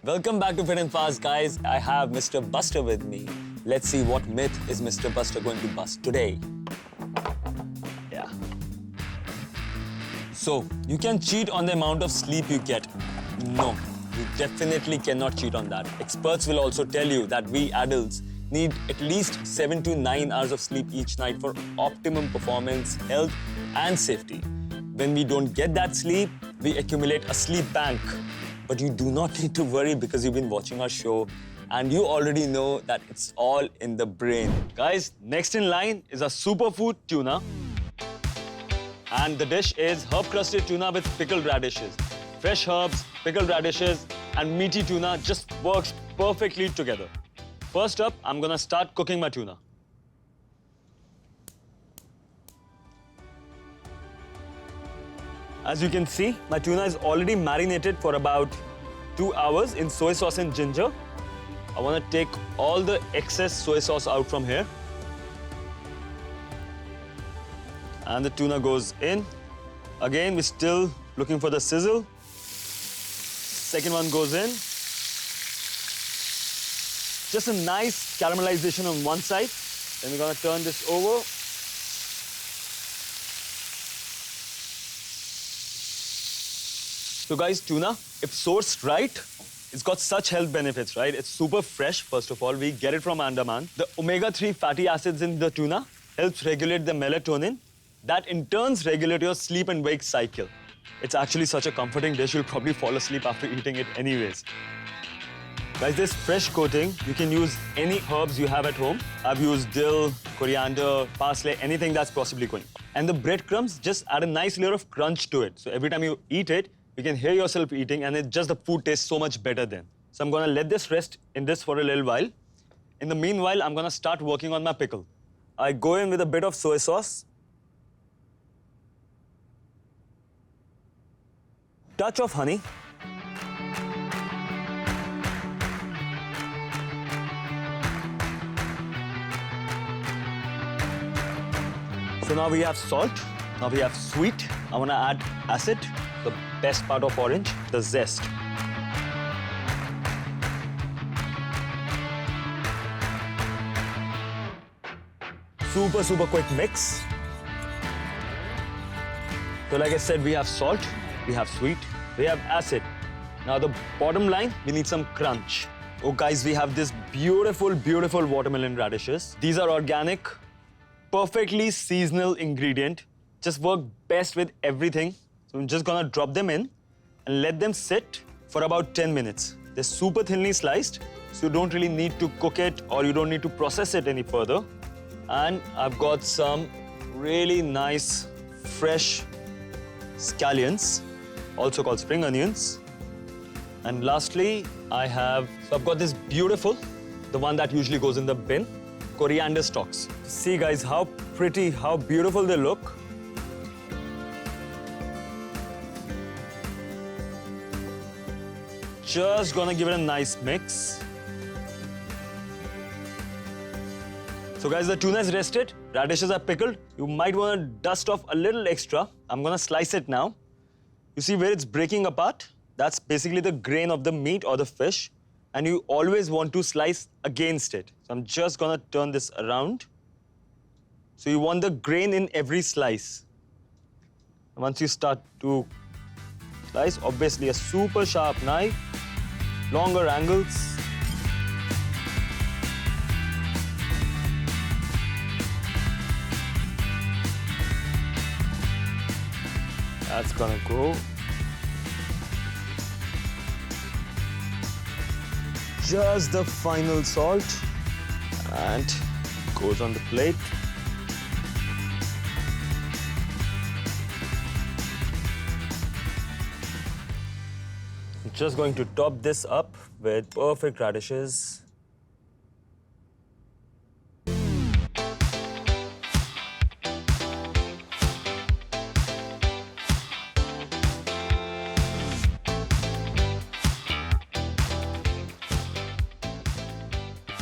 Welcome back to Fit and Fast, guys. I have Mr. Buster with me. Let's see what myth is Mr. Buster going to bust today. Yeah. So, you can cheat on the amount of sleep you get. No, you definitely cannot cheat on that. Experts will also tell you that we adults need at least 7 to 9 hours of sleep each night for optimum performance, health, and safety. When we don't get that sleep, we accumulate a sleep bank. But you do not need to worry because you've been watching our show and you already know that it's all in the brain. Guys, next in line is a Superfood Tuna. And the dish is herb crusted tuna with pickled radishes. Fresh herbs, pickled radishes, and meaty tuna just works perfectly together. First up, I'm gonna start cooking my tuna. As you can see, my tuna is already marinated for about 2 hours in soy sauce and ginger. I want to take all the excess soy sauce out from here. And the tuna goes in. Again, we're still looking for the sizzle. Second one goes in. Just a nice caramelization on one side. Then we're gonna turn this over. So guys, tuna, if sourced right, it's got such health benefits, right? It's super fresh, first of all. We get it from Andaman. The omega-3 fatty acids in the tuna helps regulate the melatonin. That in turn regulates your sleep and wake cycle. It's actually such a comforting dish, you'll probably fall asleep after eating it anyways. Guys, this fresh coating, you can use any herbs you have at home. I've used dill, coriander, parsley, anything that's possibly going. And the breadcrumbs just add a nice layer of crunch to it. So every time you eat it, you can hear yourself eating and the food tastes so much better then. So I'm gonna let this rest in this for a little while. In the meanwhile, I'm gonna start working on my pickle. I go in with a bit of soy sauce. Touch of honey. So now we have salt, now we have sweet. I want to add acid, the best part of orange, the zest. Super quick mix. So like I said, we have salt, we have sweet, we have acid. Now the bottom line, we need some crunch. Oh guys, we have this beautiful watermelon radishes. These are organic, perfectly seasonal ingredient. Just work best with everything. So I'm just gonna drop them in and let them sit for about 10 minutes. They're super thinly sliced, so you don't really need to cook it or you don't need to process it any further. And I've got some really nice, fresh scallions, also called spring onions. And lastly, I've got this beautiful, the one that usually goes in the bin, coriander stalks. See guys, how pretty, how beautiful they look. Just gonna give it a nice mix. So guys, the tuna is rested, radishes are pickled. You might want to dust off a little extra. I'm gonna slice it now. You see where it's breaking apart? That's basically the grain of the meat or the fish. And you always want to slice against it. So I'm just gonna turn this around. So you want the grain in every slice. Once you start to slice, obviously a super sharp knife, longer angles. That's gonna go. Just the final salt and goes on the plate. I'm just going to top this up with perfect radishes.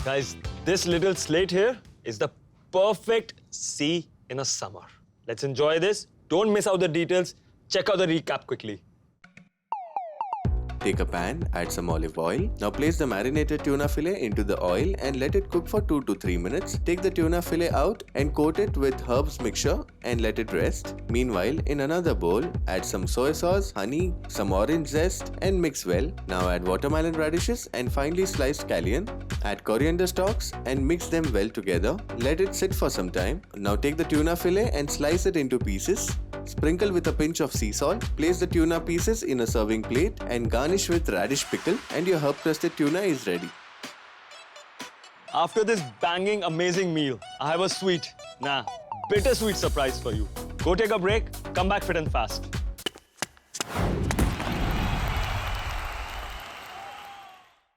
Guys, this little slate here is the perfect sea in a summer. Let's enjoy this. Don't miss out the details. Check out the recap quickly. Take a pan, add some olive oil. Now place the marinated tuna fillet into the oil and let it cook for 2 to 3 minutes. Take the tuna fillet out and coat it with herbs mixture and let it rest. Meanwhile, in another bowl, add some soy sauce, honey, some orange zest and mix well. Now add watermelon radishes and finely sliced scallion. Add coriander stalks and mix them well together. Let it sit for some time. Now take the tuna fillet and slice it into pieces. Sprinkle with a pinch of sea salt. Place the tuna pieces in a serving plate and garnish with radish pickle, and your herb crusted tuna is ready. After this banging, amazing meal, I have a bittersweet surprise for you. Go take a break, come back fit and fast.